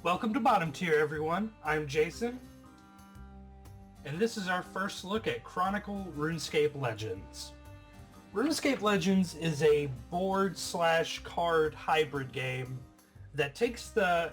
Welcome to Bottom Tier, everyone. I'm Jason, and this is our first look at Chronicle RuneScape Legends. RuneScape Legends is a board/card hybrid game that takes the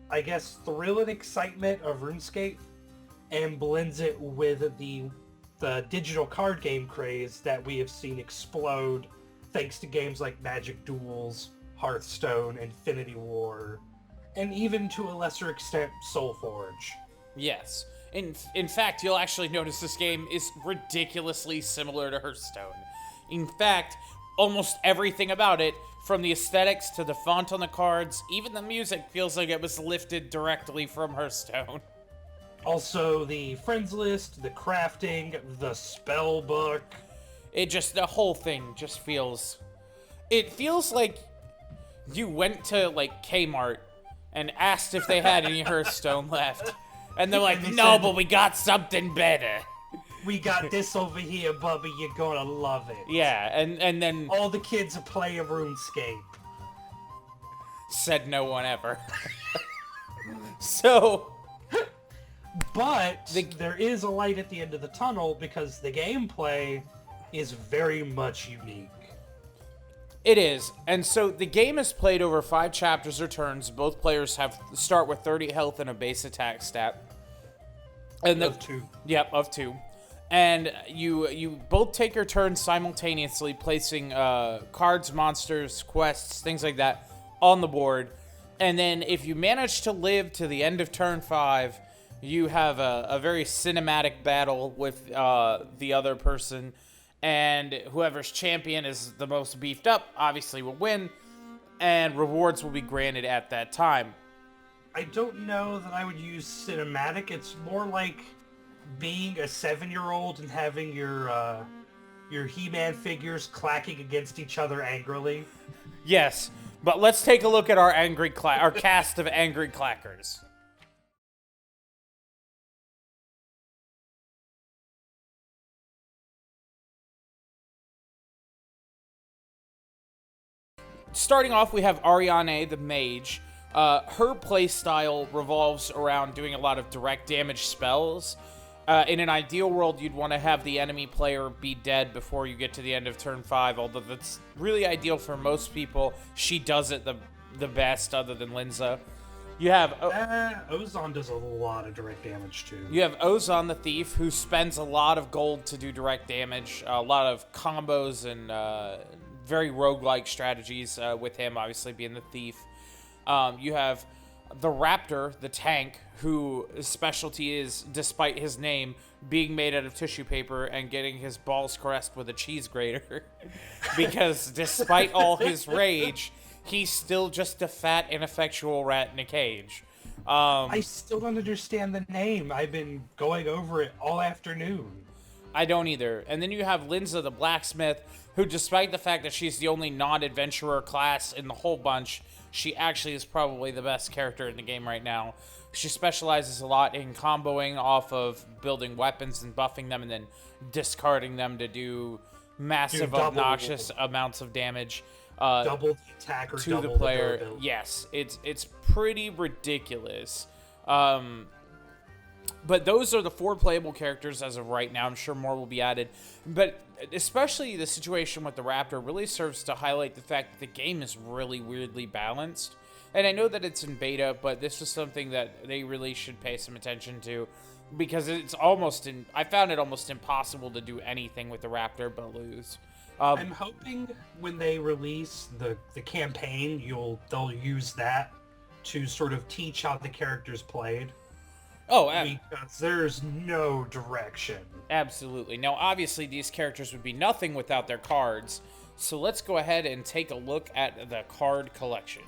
I guess thrill and excitement of RuneScape and blends it with the digital card game craze that we have seen explode thanks to games like Magic Duels, Hearthstone, Infinity War, and even to a lesser extent Soulforge. Yes. In fact, you'll actually notice this game is ridiculously similar to Hearthstone. In fact, almost everything about it, from the aesthetics to the font on the cards, even the music feels like it was lifted directly from Hearthstone. Also, the friends list, the crafting, the spell book. The whole thing just feels... It feels like you went to, Kmart and asked if they had any Hearthstone left. And they're like, no, but we got something better. We got this over here, Bubby. You're gonna love it. Yeah, and then... All the kids are playing RuneScape. Said no one ever. So... But there is a light at the end of the tunnel because the gameplay is very much unique. It is, and so the game is played over 5 chapters or turns. Both players start with 30 health and a base attack stat. And of 2. Yep, of 2. And you both take your turn simultaneously, placing cards, monsters, quests, things like that on the board. And then if you manage to live to the end of turn 5, you have a very cinematic battle with the other person. And whoever's champion is the most beefed up, obviously, will win. And rewards will be granted at that time. I don't know that I would use cinematic. It's more like being a 7-year-old and having your He-Man figures clacking against each other angrily. Yes, but let's take a look at our our cast of angry clackers. Starting off, we have Ariane, the mage. Her playstyle revolves around doing a lot of direct damage spells. In an ideal world, you'd want to have the enemy player be dead before you get to the end of turn 5, although that's really ideal for most people. She does it the best, other than Linza. You have... Ozan does a lot of direct damage, too. You have Ozan the Thief, who spends a lot of gold to do direct damage, a lot of combos and very roguelike strategies with him, obviously being the Thief. You have the Raptor, the tank, whose specialty is, despite his name, being made out of tissue paper and getting his balls caressed with a cheese grater. Because despite all his rage, he's still just a fat, ineffectual rat in a cage. I still don't understand the name. I've been going over it all afternoon. I don't either. And then you have Linza the Blacksmith, who, despite the fact that she's the only non-adventurer class in the whole bunch, she actually is probably the best character in the game right now. She specializes a lot in comboing off of building weapons and buffing them and then discarding them to do massive, obnoxious amounts of damage double the attack or to double the player. The Yes, it's pretty ridiculous. But those are the 4 playable characters as of right now. I'm sure more will be added. But especially the situation with the Raptor really serves to highlight the fact that the game is really weirdly balanced. And I know that it's in beta, but this was something that they really should pay some attention to. Because it's I found it almost impossible to do anything with the Raptor but lose. I'm hoping when they release the campaign, they'll use that to sort of teach how the characters played. Oh, because there's no direction. Absolutely. Now, obviously, these characters would be nothing without their cards, so let's go ahead and take a look at the card collection.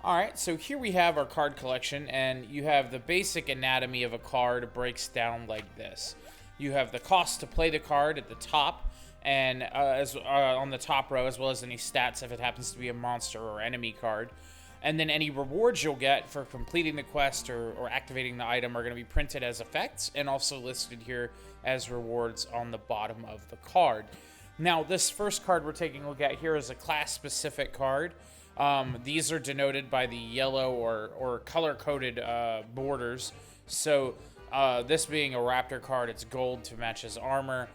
Alright, so here we have our card collection, and you have the basic anatomy of a card breaks down like this. You have the cost to play the card at the top, and on the top row, as well as any stats if it happens to be a monster or enemy card. And then any rewards you'll get for completing the quest or activating the item are going to be printed as effects and also listed here as rewards on the bottom of the card. Now, this first card we're taking a look at here is a class-specific card. These are denoted by the yellow or color-coded borders. So this being a Raptor card, it's gold to match his armor.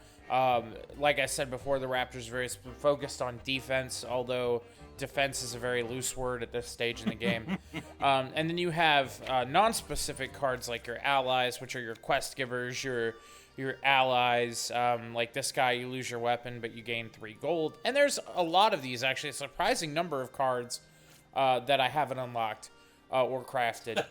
Like I said before, the Raptor's very focused on defense, although defense is a very loose word at this stage in the game. And then you have non-specific cards like your allies, which are your quest givers, your allies. Like this guy, you lose your weapon, but you gain 3 gold. And there's a lot of these, actually, a surprising number of cards that I haven't unlocked or crafted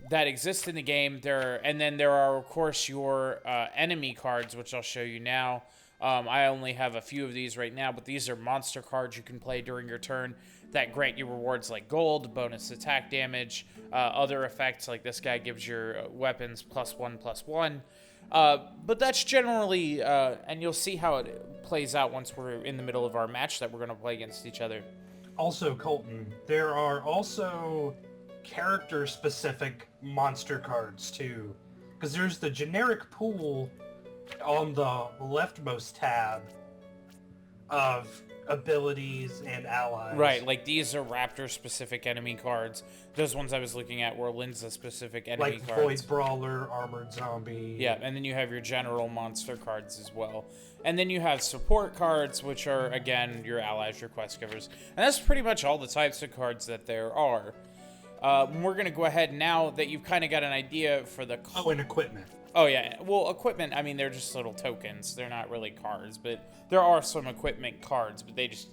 that exist in the game. And then there are, of course, your enemy cards, which I'll show you now. I only have a few of these right now, but these are monster cards you can play during your turn that grant you rewards like gold, bonus attack damage, other effects like this guy gives your weapons +1/+1. But that's generally, and you'll see how it plays out once we're in the middle of our match that we're going to play against each other. Also, Colton, there are also character-specific monster cards too, because there's the generic pool on the leftmost tab of abilities and allies. Right, like these are Raptor-specific enemy cards. Those ones I was looking at were Linza-specific enemy like cards. Void Brawler, Armored Zombie. Yeah, and then you have your general monster cards as well. And then you have support cards, which are, again, your allies, your quest givers. And that's pretty much all the types of cards that there are. We're going to go ahead now that you've kind of got an idea for the... Oh, and equipment. Oh, yeah. Well, equipment, I mean, they're just little tokens. They're not really cards, but there are some equipment cards, but they just...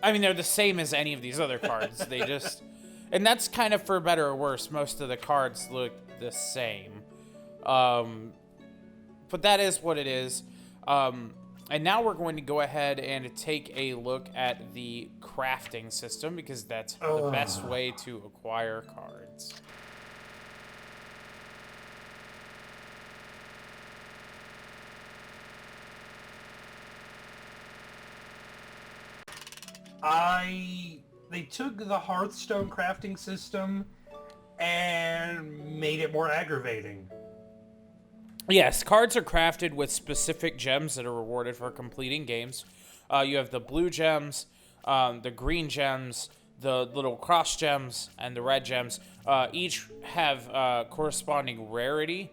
I mean, they're the same as any of these other cards. They just... And that's kind of for better or worse. Most of the cards look the same. But that is what it is. And now we're going to go ahead and take a look at the crafting system, because that's the best way to acquire cards. They took the Hearthstone crafting system and made it more aggravating. Yes, cards are crafted with specific gems that are rewarded for completing games. You have the blue gems, the green gems, the little cross gems, and the red gems. Each have corresponding rarity,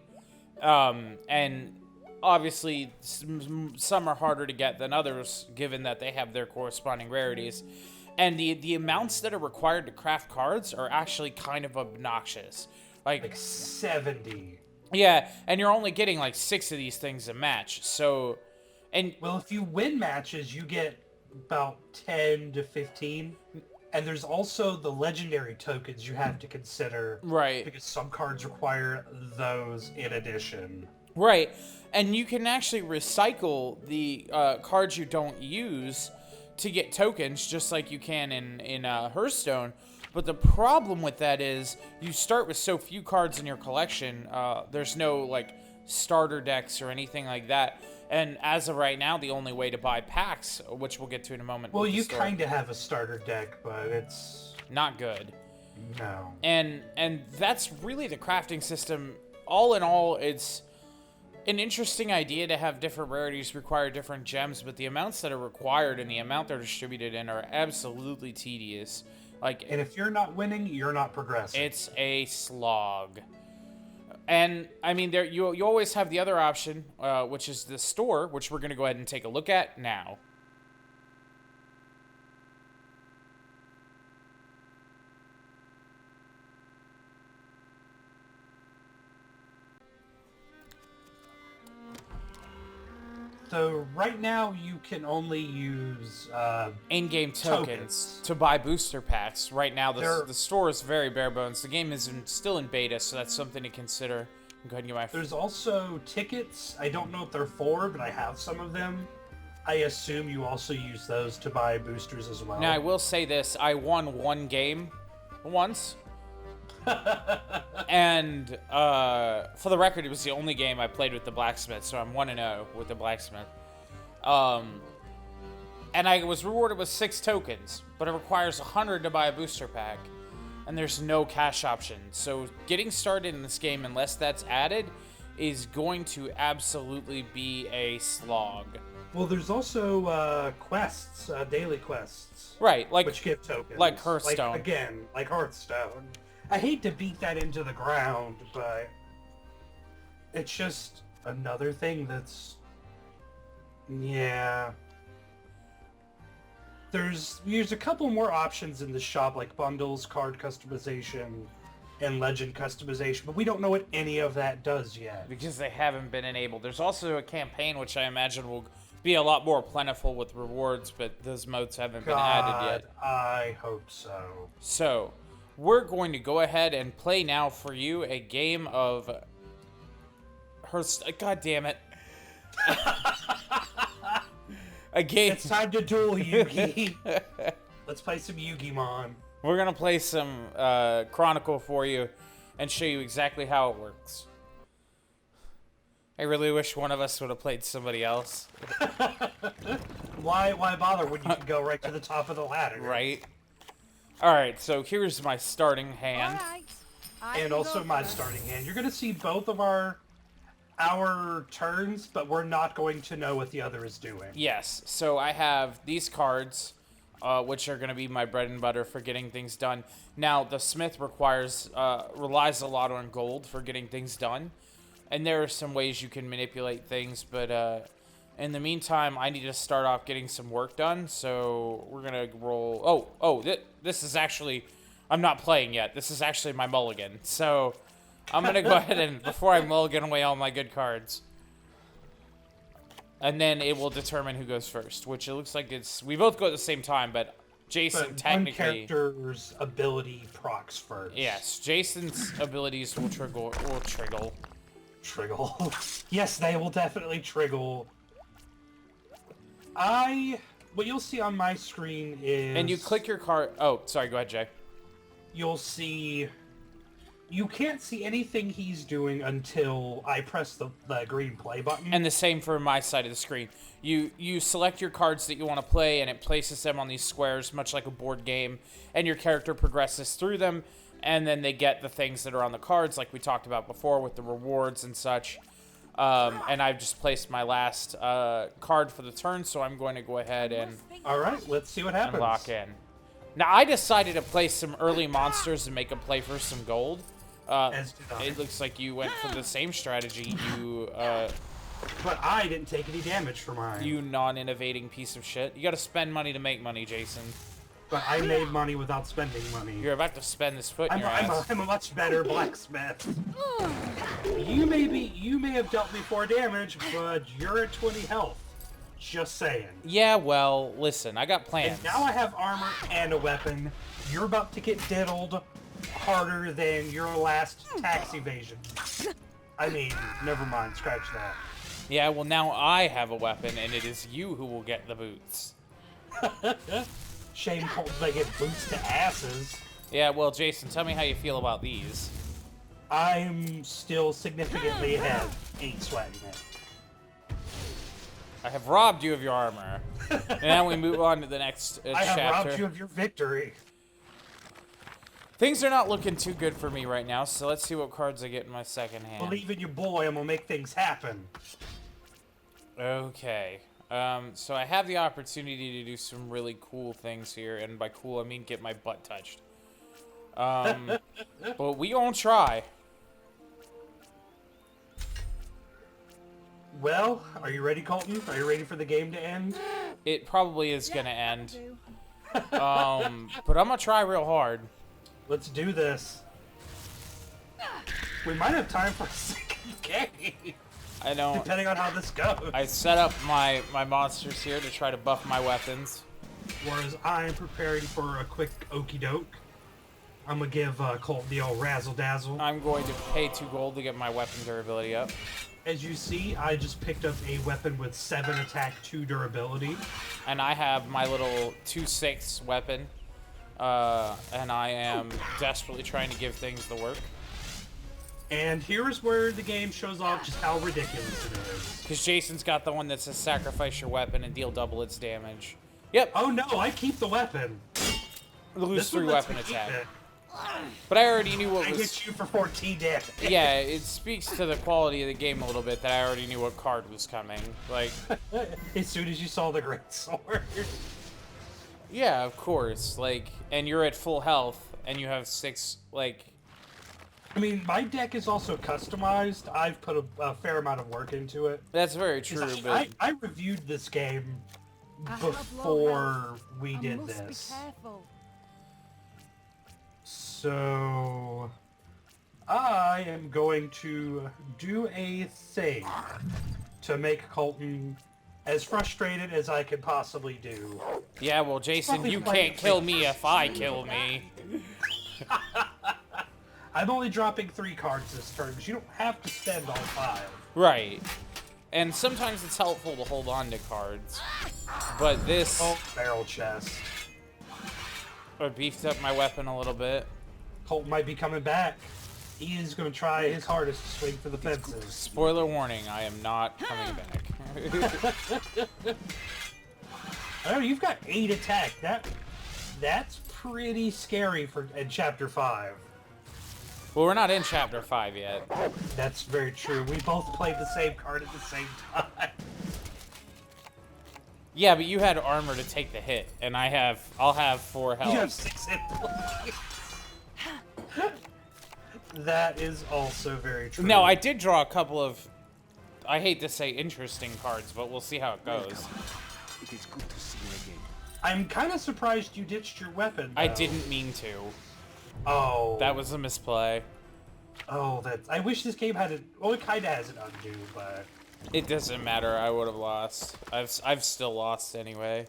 and obviously some are harder to get than others, given that they have their corresponding rarities. And the amounts that are required to craft cards are actually kind of obnoxious. Like 70. Yeah, and you're only getting like 6 of these things a match. So, and well, if you win matches, you get about 10 to 15. And there's also the legendary tokens you have to consider. Right. Because some cards require those in addition. Right. And you can actually recycle the cards you don't use to get tokens, just like you can in Hearthstone. But the problem with that is you start with so few cards in your collection. There's no like starter decks or anything like that. And as of right now, the only way to buy packs, which we'll get to in a moment. Well, you kind of have a starter deck, but it's not good. No. And that's really the crafting system. All in all, it's an interesting idea to have different rarities require different gems, but the amounts that are required and the amount they're distributed in are absolutely tedious. Like, and if you're not winning, you're not progressing. It's a slog. And I mean, there you always have the other option, which is the store, which we're going to go ahead and take a look at now. So right now you can only use in-game tokens to buy booster packs. Right now the store is very bare bones. The game is still in beta, so that's something to consider. Go ahead and get my... There's also tickets. I don't know what they're for, but I have some of them. I assume you also use those to buy boosters as well. Now I will say this: I won one game once. And for the record, it was the only game I played with the blacksmith, so I'm 1-0 with the blacksmith. And I was rewarded with 6 tokens, but it requires 100 to buy a booster pack. And there's no cash option. So getting started in this game, unless that's added, is going to absolutely be a slog. Well, there's also quests, daily quests. Right, like which give tokens. Like Hearthstone. Like Hearthstone. I hate to beat that into the ground, but it's just another thing that's... Yeah. There's a couple more options in the shop, like bundles, card customization, and legend customization, but we don't know what any of that does yet. Because they haven't been enabled. There's also a campaign, which I imagine will be a lot more plentiful with rewards, but those modes haven't been added yet. I hope so. So, we're going to go ahead and play now for you a game of... God damn it. A game. It's time to duel, Yugi. Let's play some Yu-Gi-Mon. We're going to play some Chronicle for you and show you exactly how it works. I really wish one of us would have played somebody else. Why bother when you can go right to the top of the ladder? Right. Alright, so here's my starting hand. And also my starting hand. You're going to see both of our turns, but we're not going to know what the other is doing. Yes, so I have these cards, which are going to be my bread and butter for getting things done. Now, the Smith relies a lot on gold for getting things done, and there are some ways you can manipulate things, but in the meantime, I need to start off getting some work done, so we're going to roll... This is actually... I'm not playing yet. This is actually my mulligan, so... I'm going to go ahead and, before I mulligan away all my good cards, and then it will determine who goes first, which it looks like it's... We both go at the same time, but Jason technically... one character's ability procs first. Yes, Jason's abilities will trigger... Triggle. Yes, they will definitely triggle. What you'll see on my screen is... And you click your card... Oh, sorry, go ahead, Jay. You'll see... You can't see anything he's doing until I press the green play button. And the same for my side of the screen. You select your cards that you want to play, and it places them on these squares, much like a board game, and your character progresses through them, and then they get the things that are on the cards, like we talked about before with the rewards and such. And I've just placed my last card for the turn, so I'm going to go ahead and... Alright, let's see what happens. Lock in. Now, I decided to play some early monsters and make them play for some gold. It looks like you went for the same strategy. But I didn't take any damage for mine. You non-innovating piece of shit. You gotta spend money to make money, Jason. But I made money without spending money. You're about to spend this foot in your ass. I'm a much better blacksmith. You may have dealt me 4 damage, but you're at 20 health. Just saying. Yeah, well, listen, I got plans. And now I have armor and a weapon. You're about to get diddled harder than your last tax evasion. I mean, never mind, scratch that. Yeah, well, now I have a weapon, and it is you who will get the boots. Shame they get boots to asses. Yeah, well, Jason, tell me how you feel about these. I'm still significantly ahead. Ain't sweating it. I have robbed you of your armor. And now we move on to the next chapter. I have robbed you of your victory. Things are not looking too good for me right now, so let's see what cards I get in my second hand. Believe in your boy, I'm gonna make things happen. Okay. So I have the opportunity to do some really cool things here, and by cool I mean get my butt touched. But we gonna try. Well, are you ready, Colton? Are you ready for the game to end? It probably is gonna end. But I'm gonna try real hard. Let's do this. We might have time for a second game. I don't... Depending on how this goes. I set up my monsters here to try to buff my weapons. Whereas I'm preparing for a quick okie doke. I'm gonna give Colton the old razzle dazzle. I'm going to pay 2 gold to get my weapon durability up. As you see, I just picked up a weapon with 7 attack, 2 durability. And I have my little 2/6 weapon. And I am desperately trying to give things the work. And here's where the game shows off just how ridiculous it is. Because Jason's got the one that says sacrifice your weapon and deal double its damage. Yep. Oh no, I keep the weapon. Lose This one 3 lets weapon me keep attack. it. But I already knew what I was... hit you for 14 damage. Yeah, it speaks to the quality of the game a little bit that I already knew what card was coming. Like... As soon as you saw the great sword. Yeah, of course. Like, and you're at full health, and you have 6, like... I mean, my deck is also customized. I've put a fair amount of work into it. That's very true, but... I reviewed this game before we did this. So... I am going to do a thing to make Colton as frustrated as I can possibly do. Yeah, well, Jason, you can't kill me if I kill me. I'm only dropping 3 cards this turn, because you don't have to spend all 5. Right. And sometimes it's helpful to hold on to cards. But this... Oh, barrel chest. I beefed up my weapon a little bit. Colton might be coming back. He is going to try his hardest to swing for the fences. Spoiler warning, I am not coming back. Oh, you've got 8 attack. That's pretty scary for in Chapter 5. Well, we're not in Chapter 5 yet. That's very true. We both played the same card at the same time. Yeah, but you had armor to take the hit, and I'll have 4 health. You have 6 hit points. That is also very true. No, I did draw a couple of, I hate to say interesting cards, but we'll see how it goes. It is good to see you again. I'm kind of surprised you ditched your weapon, though. I didn't mean to. Oh. That was a misplay. Oh, I wish this game had it. Well, it kind of has an undo, but... It doesn't matter, I would have lost. I've still lost anyway.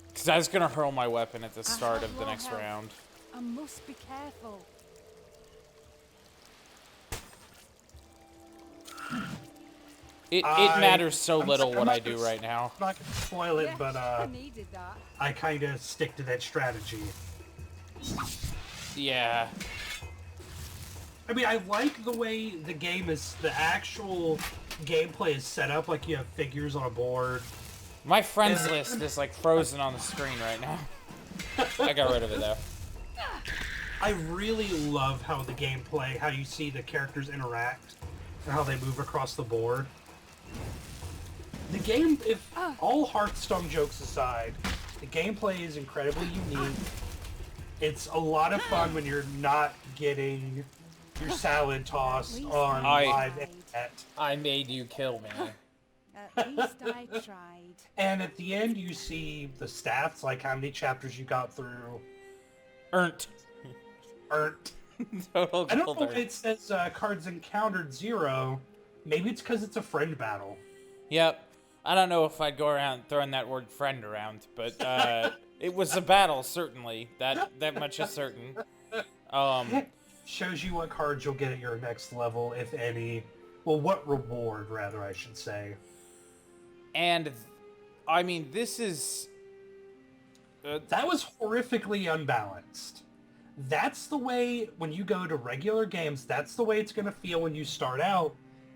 Because I was going to hurl my weapon at the start of the next round. I must be careful. It matters so little what I do right now. I'm not going to spoil it, but I needed that. I kind of stick to that strategy. Yeah. I mean, I like the way the game is, the actual gameplay is set up, like you have figures on a board. My friends list is like frozen on the screen right now. I got rid of it though. I really love how the gameplay, how you see the characters interact, and how they move across the board. The game, if all Hearthstone jokes aside, the gameplay is incredibly unique. It's a lot of fun when you're not getting your salad tossed on live internet. I made you kill me. At least I tried. And at the end, you see the stats, like how many chapters you got through. Earned. Total I don't gold know if earned. it says cards encountered 0. Maybe it's because it's a friend battle. Yep. I don't know if I'd go around throwing that word friend around, but it was a battle, certainly. That much is certain. Shows you what cards you'll get at your next level, if any. Well, what reward, rather, I should say. And, I mean, this is... That was horrifically unbalanced. That's the way, when you go to regular games, that's the way it's going to feel when you start out.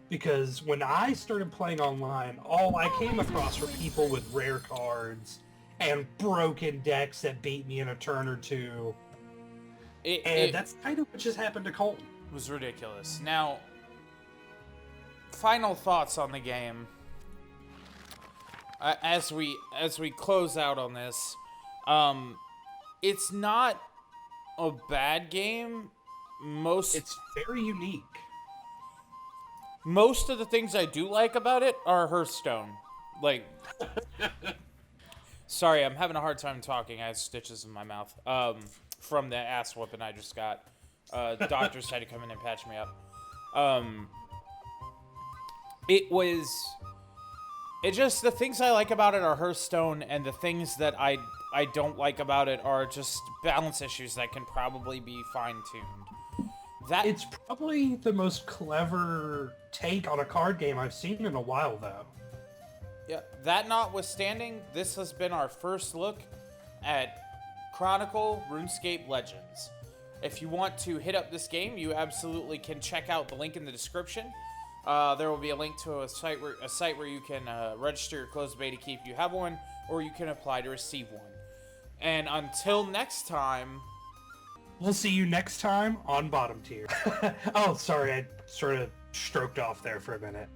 Because when I started playing online, all I came across were people with rare cards and broken decks that beat me in a turn or two. That's kind of what just happened to Colton. It was ridiculous. Now, final thoughts on the game. As we close out on this, it's not a bad game. It's very unique. Most of the things I do like about it are Hearthstone. Like, sorry, I'm having a hard time talking. I have stitches in my mouth from the ass whooping I just got. Doctors had to come in and patch me up. The things I like about it are Hearthstone, and the things that I don't like about it are just balance issues that can probably be fine-tuned. It's probably the most clever take on a card game I've seen in a while, though. Yeah, that notwithstanding, this has been our first look at Chronicle Runescape Legends. If you want to hit up this game, you absolutely can check out the link in the description. There will be a link to a site where you can register your closed beta key if you have one. or you can apply to receive one. And until next time, we'll see you next time on bottom tier. Oh, sorry, I sort of stroked off there for a minute.